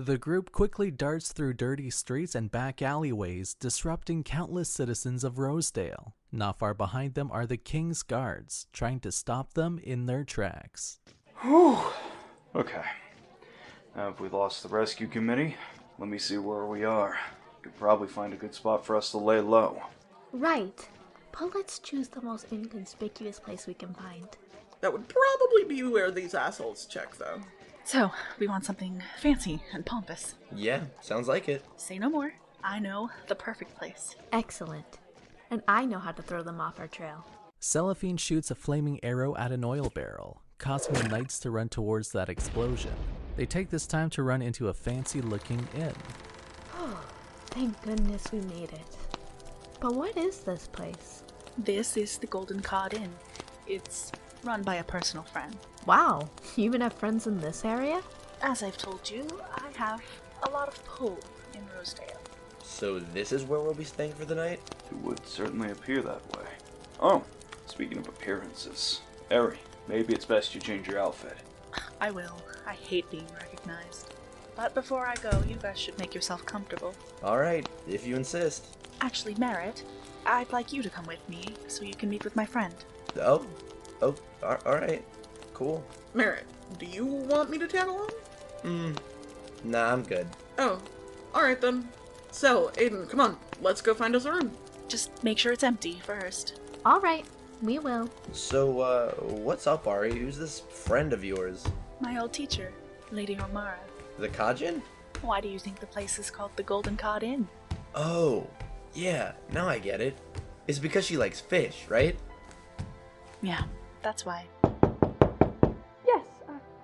The group quickly darts through dirty streets and back alleyways, disrupting countless citizens of Rosedale. Not far behind them are the King's guards, trying to stop them in their tracks. Whew. Okay. Now if we lost the rescue committee, let me see where we are. Could probably find a good spot for us to lay low. Right. But let's choose the most inconspicuous place we can find. That would probably be where these assholes check, though. So, we want something fancy and pompous. Yeah, sounds like it. Say no more. I know the perfect place. Excellent. And I know how to throw them off our trail. Selaphine shoots a flaming arrow at an oil barrel, causing the knights to run towards that explosion. They take this time to run into a fancy-looking inn. Oh, thank goodness we made it. But what is this place? This is the Golden Cod Inn. It's run by a personal friend. Wow, you even have friends in this area? As I've told you, I have a lot of pull in Rosedale. So this is where we'll be staying for the night? It would certainly appear that way. Oh, speaking of appearances, Eri, maybe it's best you change your outfit. I will. I hate being recognized. But before I go, you guys should make yourself comfortable. Alright, if you insist. Actually, Marrett, I'd like you to come with me so you can meet with my friend. Oh, alright. Cool. Marrett, do you want me to tag along? Nah, I'm good. Oh, alright then. So, Aedyn, come on, let's go find us a room. Just make sure it's empty first. Alright, we will. So, what's up, Ari? Who's this friend of yours? My old teacher, Lady Ormara. The Kajin? Why do you think the place is called the Golden Cod Inn? Oh, yeah, now I get it. It's because she likes fish, right? Yeah, that's why. Yes,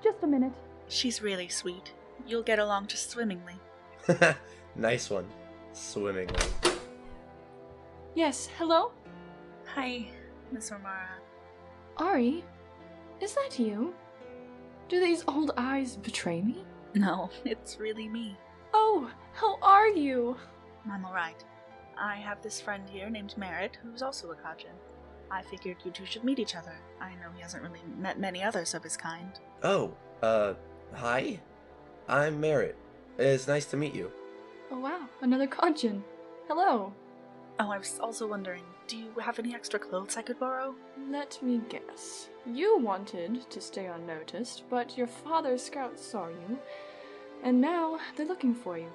just a minute. She's really sweet. You'll get along just swimmingly. Nice one. Swimmingly. Yes, hello? Hi, Miss Ormara. Ari? Is that you? Do these old eyes betray me? No, it's really me. Oh, how are you? I'm alright. I have this friend here named Marrett, who's also a Kajin. I figured you two should meet each other. I know he hasn't really met many others of his kind. Oh, hi? I'm Marrett. It's nice to meet you. Oh wow, another Kajin. Hello. Oh, I was also wondering, do you have any extra clothes I could borrow? Let me guess. You wanted to stay unnoticed, but your father's scouts saw you, and now they're looking for you.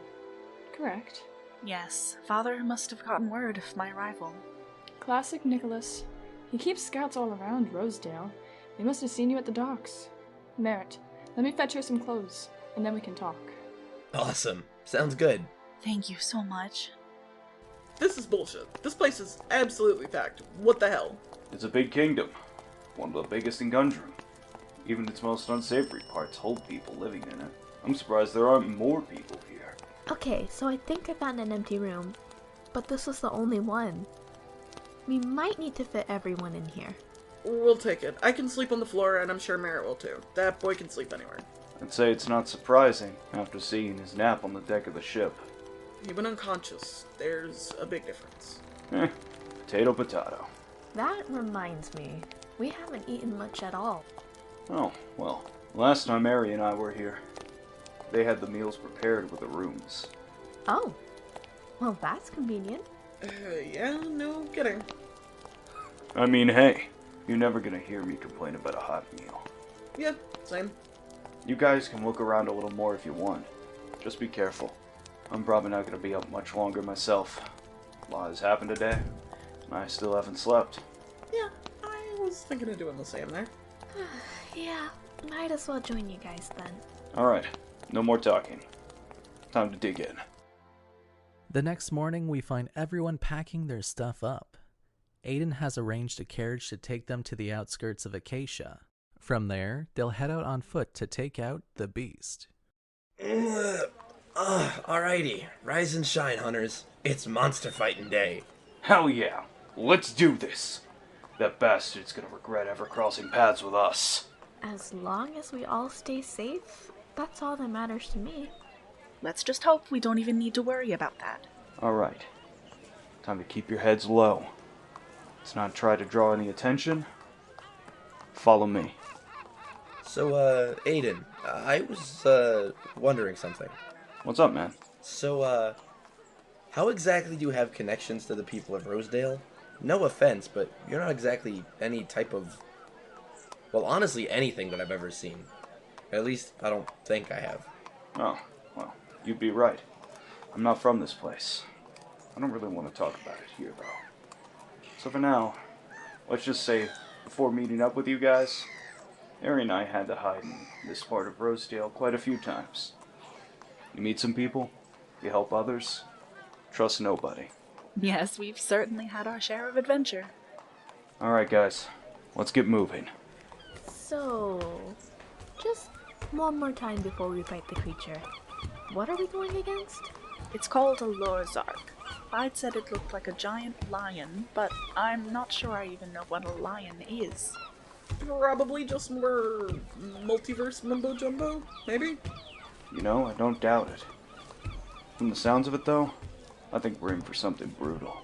Correct? Yes, Father must have gotten word of my arrival. Classic Nicholas. He keeps scouts all around Rosedale. They must have seen you at the docks. Marrett, let me fetch her some clothes, and then we can talk. Awesome. Sounds good. Thank you so much. This is bullshit. This place is absolutely packed. What the hell? It's a big kingdom. One of the biggest in Gundren. Even its most unsavory parts hold people living in it. I'm surprised there aren't more people here. Okay, so I think I found an empty room. But this is the only one. We might need to fit everyone in here. We'll take it. I can sleep on the floor, and I'm sure Marrett will too. That boy can sleep anywhere. I'd say it's not surprising after seeing his nap on the deck of the ship. He went unconscious. There's a big difference. Potato, potato. That reminds me, we haven't eaten much at all. Oh, well, last time Eri and I were here, they had the meals prepared with the rooms. Oh, well that's convenient. Yeah, no kidding. I mean, hey, you're never gonna hear me complain about a hot meal. Yeah, same. You guys can look around a little more if you want. Just be careful. I'm probably not gonna be up much longer myself. A lot has happened today, and I still haven't slept. Yeah, I was thinking of doing the same there. Yeah, might as well join you guys then. Alright, no more talking. Time to dig in. The next morning, we find everyone packing their stuff up. Aedyn has arranged a carriage to take them to the outskirts of Acacia. From there, they'll head out on foot to take out the beast. Alrighty. Rise and shine, hunters. It's monster fighting day. Hell yeah, let's do this! That bastard's gonna regret ever crossing paths with us. As long as we all stay safe, that's all that matters to me. Let's just hope we don't even need to worry about that. Alright. Time to keep your heads low. Let's not try to draw any attention. Follow me. So, Aedyn, I was, wondering something. What's up, man? So, how exactly do you have connections to the people of Rosedale? No offense, but you're not exactly any type of... Well, honestly, anything that I've ever seen. At least, I don't think I have. Oh, well, you'd be right. I'm not from this place. I don't really want to talk about it here, though. So for now, let's just say, before meeting up with you guys, Ariadne and I had to hide in this part of Rosedale quite a few times. You meet some people, you help others, trust nobody. Yes, we've certainly had our share of adventure. Alright guys, let's get moving. So, just one more time before we fight the creature. What are we going against? It's called a Lorzark. Bhyde said it looked like a giant lion, but I'm not sure I even know what a lion is. Probably just more multiverse mumbo jumbo, maybe? You know, I don't doubt it. From the sounds of it though, I think we're in for something brutal.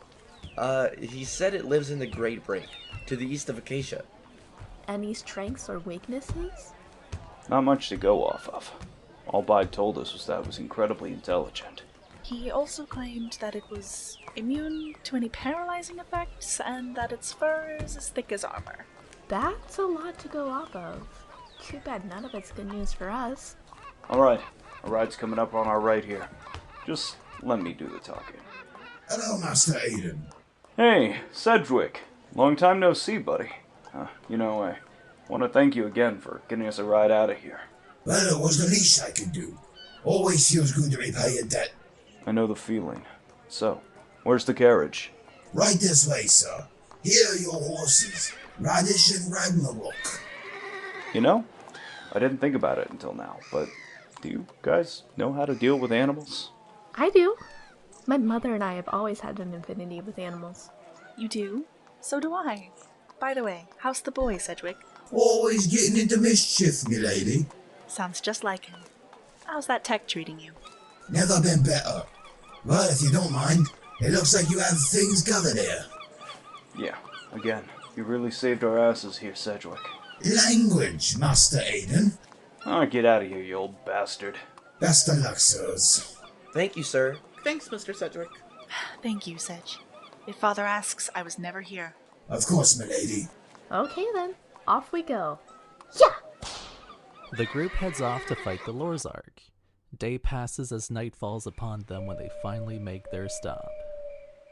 He said it lives in the Great Break, to the east of Acacia. Any strengths or weaknesses? Not much to go off of. All Bhyde told us was that it was incredibly intelligent. He also claimed that it was immune to any paralyzing effects, and that its fur is as thick as armor. That's a lot to go off of. Too bad none of it's good news for us. Alright, a ride's coming up on our right here. Just let me do the talking. Hello, Master Aedyn. Hey, Sedgewick. Long time no see, buddy. I want to thank you again for getting us a ride out of here. Well, it was the least I could do. Always feels good to repay a debt. I know the feeling. So, where's the carriage? Right this way, sir. Here are your horses, Radish and Ragnarok. You know, I didn't think about it until now, but do you guys know how to deal with animals? I do. My mother and I have always had an affinity with animals. You do? So do I. By the way, how's the boy, Sedgewick? Always getting into mischief, milady. Sounds just like him. How's that tech treating you? Never been better. Well, if you don't mind, it looks like you have things covered here. Yeah, again, you really saved our asses here, Sedgewick. Language, Master Aedyn. Oh, get out of here, you old bastard. Best of luck, sirs. Thank you, sir. Thanks, Mr. Sedgewick. Thank you, Sedge. If Father asks, I was never here. Of course, milady. Okay then, off we go. Yeah! The group heads off to fight the Lorzark. Day passes as night falls upon them when they finally make their stop.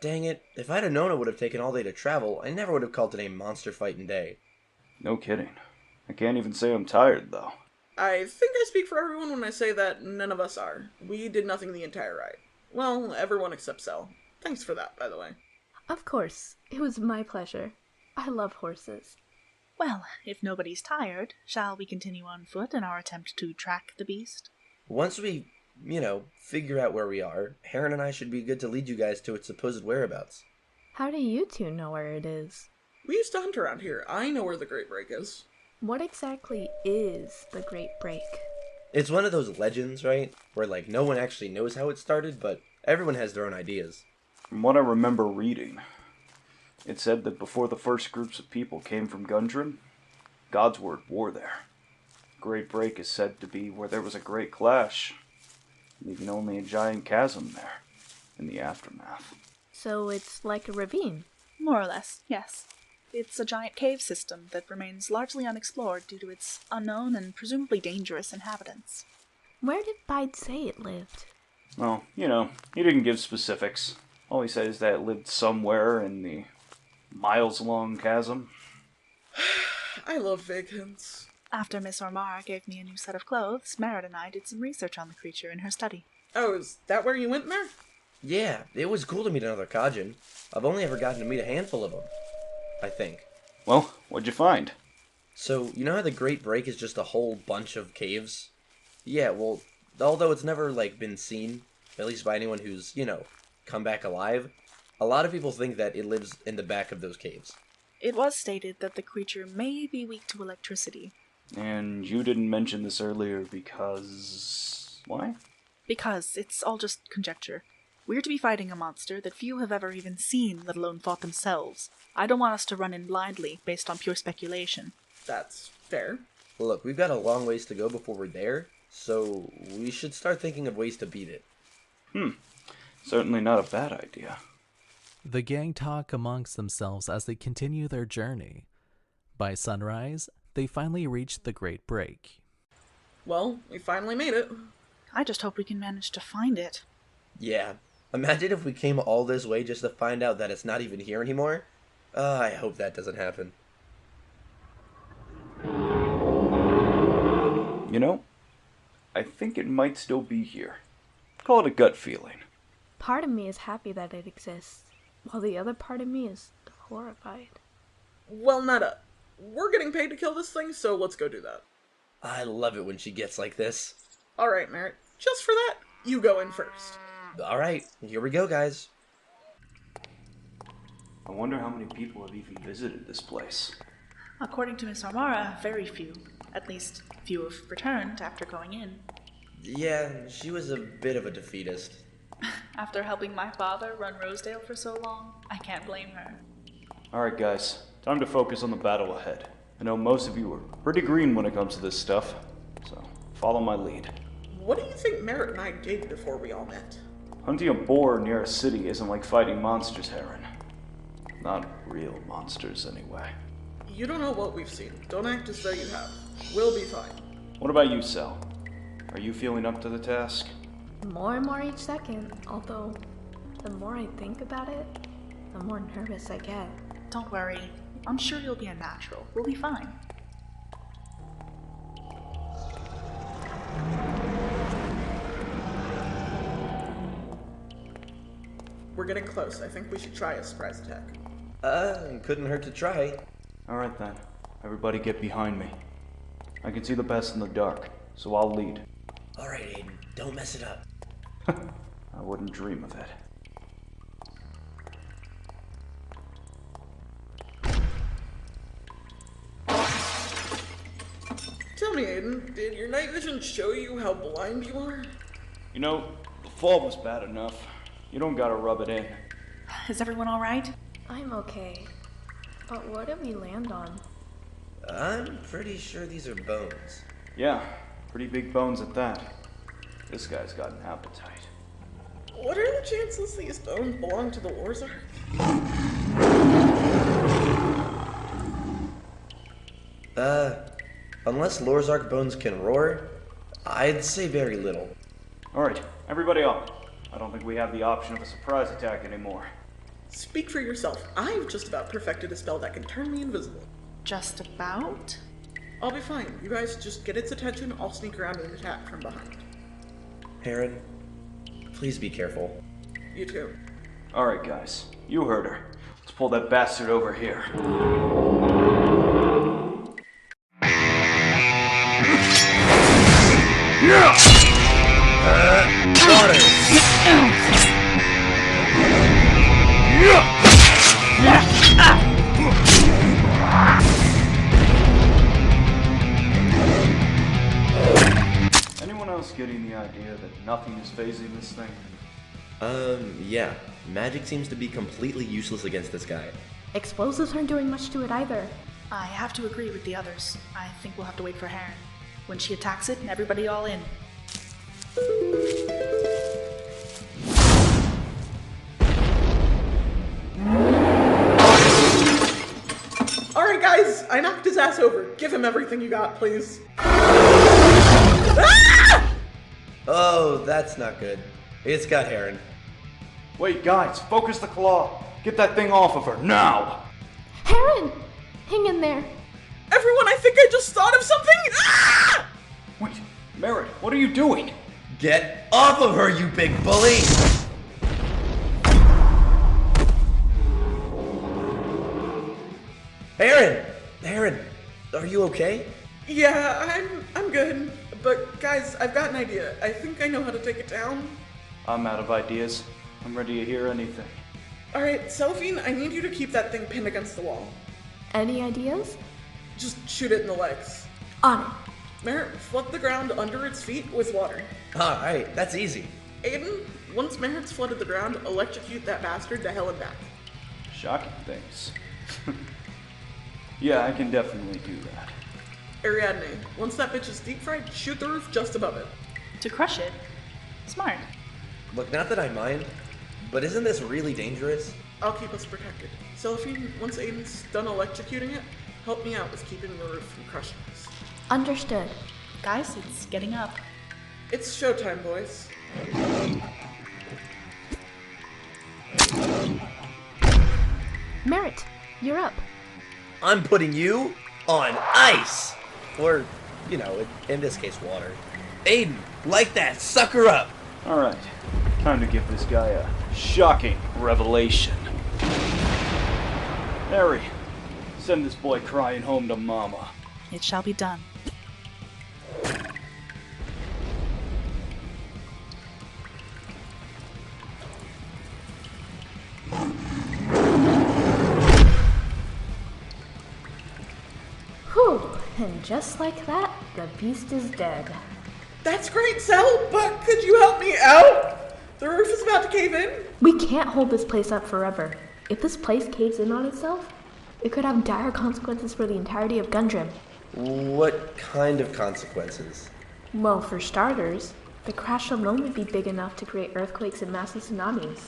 Dang it, if I'd have known it would have taken all day to travel, I never would have called today Monster Fightin' Day. No kidding. I can't even say I'm tired, though. I think I speak for everyone when I say that none of us are. We did nothing the entire ride. Well, everyone except Sel. Thanks for that, by the way. Of course, it was my pleasure. I love horses. Well, if nobody's tired, shall we continue on foot in our attempt to track the beast? Once we, figure out where we are, Harrin and I should be good to lead you guys to its supposed whereabouts. How do you two know where it is? We used to hunt around here. I know where the Great Break is. What exactly is the Great Break? It's one of those legends, right? Where, no one actually knows how it started, but everyone has their own ideas. From what I remember reading, it said that before the first groups of people came from Gundren, gods were at war there. Great Break is said to be where there was a great clash, leaving only a giant chasm there in the aftermath. So it's like a ravine? More or less, yes. It's a giant cave system that remains largely unexplored due to its unknown and presumably dangerous inhabitants. Where did Bhyde say it lived? Well, he didn't give specifics. All he said is that it lived somewhere in the miles-long chasm. I love vague hints. After Miss Ormara gave me a new set of clothes, Marrett and I did some research on the creature in her study. Oh, is that where you went, Mer? Yeah, it was cool to meet another Kajin. I've only ever gotten to meet a handful of them, I think. Well, what'd you find? So, you know how the Great Break is just a whole bunch of caves? Yeah, well, although it's never, been seen, at least by anyone who's, come back alive, a lot of people think that it lives in the back of those caves. It was stated that the creature may be weak to electricity. And you didn't mention this earlier because... why? Because it's all just conjecture. We're to be fighting a monster that few have ever even seen, let alone fought themselves. I don't want us to run in blindly, based on pure speculation. That's fair. Look, we've got a long ways to go before we're there, So we should start thinking of ways to beat it. Certainly not a bad idea. The gang talk amongst themselves as they continue their journey. By sunrise, they finally reach the Great Break. Well, we finally made it. I just hope we can manage to find it. Yeah. Imagine if we came all this way just to find out that it's not even here anymore. I hope that doesn't happen. You know, I think it might still be here. Call it a gut feeling. Part of me is happy that it exists, while the other part of me is horrified. Well, Netta, we're getting paid to kill this thing, so let's go do that. I love it when she gets like this. Alright, Marrett, just for that, you go in first. Alright, here we go, guys. I wonder how many people have even visited this place. According to Miss Ormara, very few. At least, few have returned after going in. Yeah, she was a bit of a defeatist. After helping my father run Rosedale for so long, I can't blame her. Alright guys, time to focus on the battle ahead. I know most of you are pretty green when it comes to this stuff, so follow my lead. What do you think Marrett and I did before we all met? Hunting a boar near a city isn't like fighting monsters, Harrin. Not real monsters, anyway. You don't know what we've seen. Don't act as though you have. We'll be fine. What about you, Sel? Are you feeling up to the task? More and more each second, although the more I think about it, the more nervous I get. Don't worry. I'm sure you'll be a natural. We'll be fine. We're getting close. I think we should try a surprise attack. Couldn't hurt to try. Alright then, everybody get behind me. I can see the best in the dark, so I'll lead. Alright, Aedyn, don't mess it up. I wouldn't dream of it. Tell me, Aedyn, did your night vision show you how blind you are? You know, the fall was bad enough. You don't gotta rub it in. Is everyone alright? I'm okay. But what did we land on? I'm pretty sure these are bones. Yeah, pretty big bones at that. This guy's got an appetite. What are the chances these bones belong to the Lorzark? Unless Lorzark bones can roar, I'd say very little. Alright, everybody up. I don't think we have the option of a surprise attack anymore. Speak for yourself. I've just about perfected a spell that can turn me invisible. Just about? I'll be fine. You guys just get its attention. I'll sneak around and attack from behind. Harrin, please be careful. You too. Alright guys, you heard her. Let's pull that bastard over here. Anyone else getting the idea that nothing is phasing this thing? Yeah. Magic seems to be completely useless against this guy. Explosives aren't doing much to it either. I have to agree with the others. I think we'll have to wait for Harrin. When she attacks it, everybody all in. Alright guys, I knocked his ass over. Give him everything you got, please. Ah! Oh, that's not good. It's got Harrin. Wait, guys, focus the claw. Get that thing off of her, now! Harrin! Hang in there. Everyone, I think I just thought of something! Ah! Wait, Marrett, what are you doing? Get off of her, you big bully! Harrin, are you okay? Yeah, I'm good. But guys, I've got an idea. I think I know how to take it down. I'm out of ideas. I'm ready to hear anything. Alright, Selaphine, I need you to keep that thing pinned against the wall. Any ideas? Just shoot it in the legs. On it. Marrett, flood the ground under its feet with water. Alright, that's easy. Aedyn, once Marrett's flooded the ground, electrocute that bastard to hell and back. Shocking things. Yeah, I can definitely do that. Ariadne, once that bitch is deep fried, shoot the roof just above it. To crush it. Smart. Look, not that I mind, but isn't this really dangerous? I'll keep us protected. Selaphine, once Aedyn's done electrocuting it, help me out with keeping the roof from crushing us. Understood. Guys, it's getting up. It's showtime, boys. Marrett, you're up. I'm putting you on ice! Or, you know, in this case, water. Aedyn, light that sucker up! Alright, time to give this guy a shocking revelation. Harry, send this boy crying home to mama. It shall be done. Whew, and just like that, the beast is dead. That's great, Sel, but could you help me out? The roof is about to cave in. We can't hold this place up forever. If this place caves in on itself, it could have dire consequences for the entirety of Gundrim. What kind of consequences? Well, for starters, the crash alone would be big enough to create earthquakes and massive tsunamis.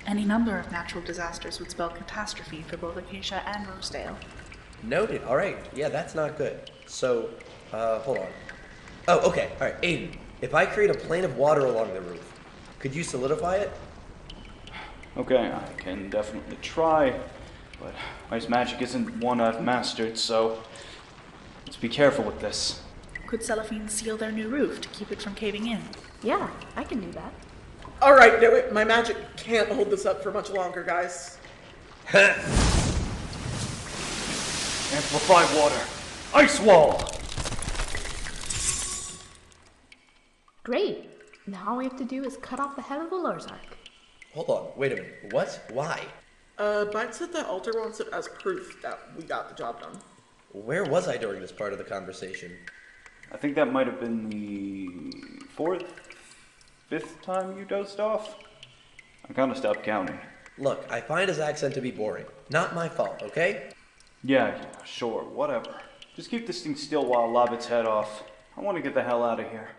Any number of natural disasters would spell catastrophe for both Acacia and Rosedale. Noted. Alright, yeah, that's not good. So, hold on. Oh, okay, alright, Aedyn, if I create a plane of water along the roof, could you solidify it? Okay, I can definitely try, but ice magic isn't one I've mastered, so let's be careful with this. Could Selaphine seal their new roof to keep it from caving in? Yeah, I can do that. Alright, do it. My magic can't hold this up for much longer, guys. Amplify water. Ice wall! Great. Now all we have to do is cut off the head of the Lorzark. Hold on, wait a minute. What? Why? Bhyde said that Alter wants it as proof that we got the job done. Where was I during this part of the conversation? I think that might have been the fifth time you dozed off. I kind of stopped counting. Look, I find his accent to be boring. Not my fault, okay? Yeah, sure, whatever. Just keep this thing still while I lob its head off. I want to get the hell out of here.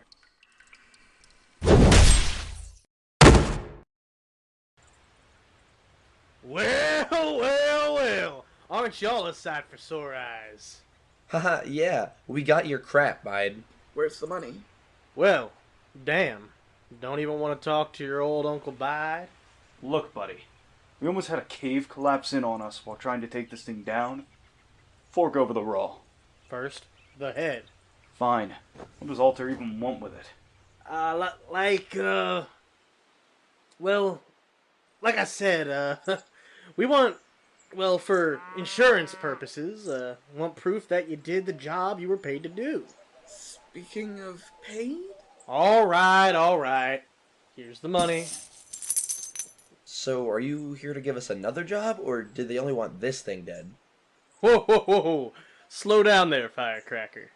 Well. Aren't y'all a sight for sore eyes? Haha, yeah, we got your crap, Bhyde. Where's the money? Well, damn. Don't even want to talk to your old Uncle Bhyde? Look, buddy. We almost had a cave collapse in on us while trying to take this thing down. Fork over the roll. First, the head. Fine. What does Alter even want with it? Well, like I said, we want, well, for insurance purposes, want proof that you did the job you were paid to do. Speaking of paid? All right. Here's the money. So, are you here to give us another job, or did they only want this thing dead? Whoa. Slow down there, firecracker.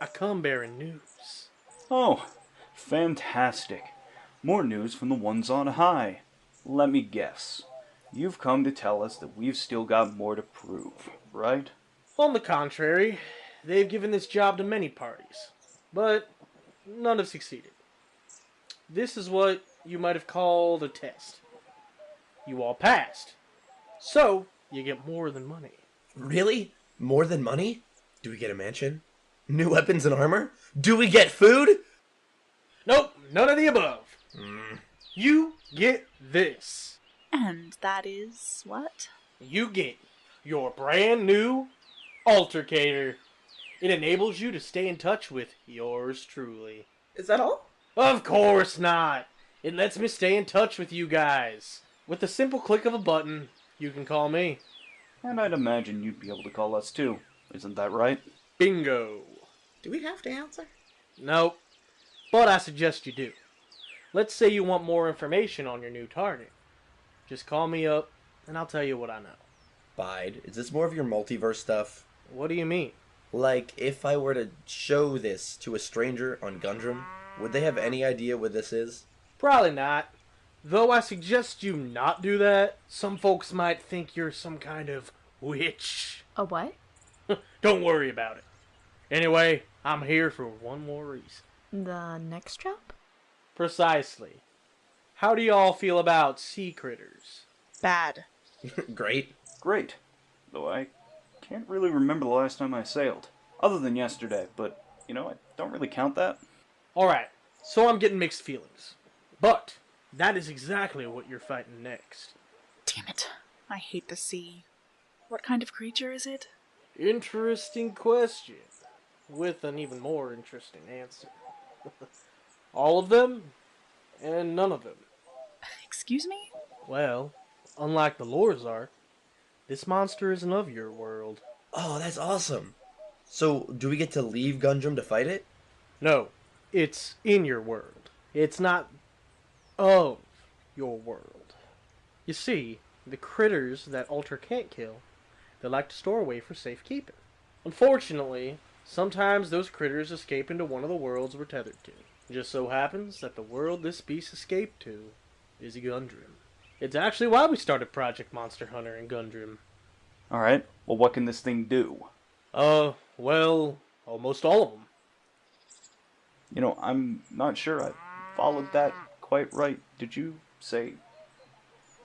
I come bearing news. Oh, fantastic. More news from the ones on high. Let me guess. You've come to tell us that we've still got more to prove, right? On the contrary, they've given this job to many parties, but none have succeeded. This is what you might have called a test. You all passed, so you get more than money. Really? More than money? Do we get a mansion? New weapons and armor? Do we get food? Nope, none of the above. You get this. And that is what? You get your brand new altercator. It enables you to stay in touch with yours truly. Is that all? Of course not. It lets me stay in touch with you guys. With the simple click of a button, you can call me. And I'd imagine you'd be able to call us too. Isn't that right? Bingo. Do we have to answer? Nope. But I suggest you do. Let's say you want more information on your new target. Just call me up, and I'll tell you what I know. Bhyde, is this more of your multiverse stuff? What do you mean? Like, if I were to show this to a stranger on Gundrim, would they have any idea what this is? Probably not. Though I suggest you not do that. Some folks might think you're some kind of witch. A what? Don't worry about it. Anyway, I'm here for one more reason. The next job? Precisely. How do y'all feel about sea critters? Bad. Great. Great. Though I can't really remember the last time I sailed. Other than yesterday, but, I don't really count that. Alright, so I'm getting mixed feelings. But, that is exactly what you're fighting next. Damn it. I hate the sea. What kind of creature is it? Interesting question. With an even more interesting answer. All of them, and none of them. Excuse me? Well, unlike the Lorzark, this monster isn't of your world. Oh, that's awesome. So, do we get to leave Gundrum to fight it? No, it's in your world. It's not of your world. You see, the critters that Alter can't kill, they like to store away for safekeeping. Unfortunately, sometimes those critters escape into one of the worlds we're tethered to. It just so happens that the world this beast escaped to is Gundrum. It's actually why we started Project Monster Hunter in Gundrum. Alright, well what can this thing do? Well, almost all of them. I'm not sure I followed that quite right. Did you say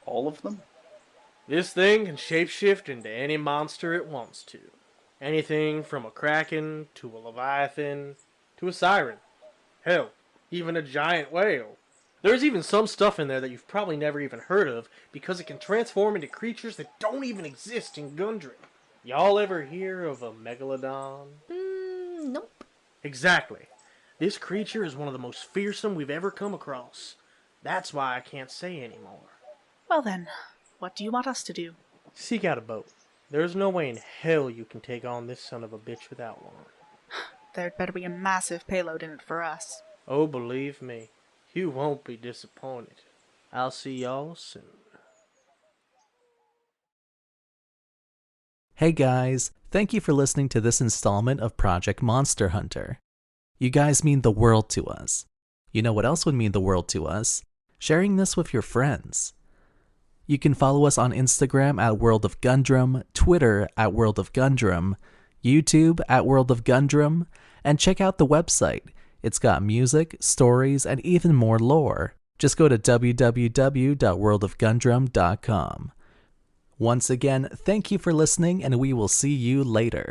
all of them? This thing can shapeshift into any monster it wants to. Anything from a kraken, to a leviathan, to a siren. Hell, even a giant whale. There's even some stuff in there that you've probably never even heard of because it can transform into creatures that don't even exist in Gundrum. Y'all ever hear of a megalodon? Nope. Exactly. This creature is one of the most fearsome we've ever come across. That's why I can't say anymore. Well then, what do you want us to do? Seek out a boat. There's no way in hell you can take on this son of a bitch without one. There'd better be a massive payload in it for us. Oh, believe me, you won't be disappointed. I'll see y'all soon. Hey guys, thank you for listening to this installment of Project Monster Hunter. You guys mean the world to us. You know what else would mean the world to us? Sharing this with your friends. You can follow us on Instagram at World of Gundrum, Twitter at World of Gundrum, YouTube at World of Gundrum, and check out the website. It's got music, stories, and even more lore. Just go to www.worldofgundrum.com. Once again, thank you for listening, and we will see you later.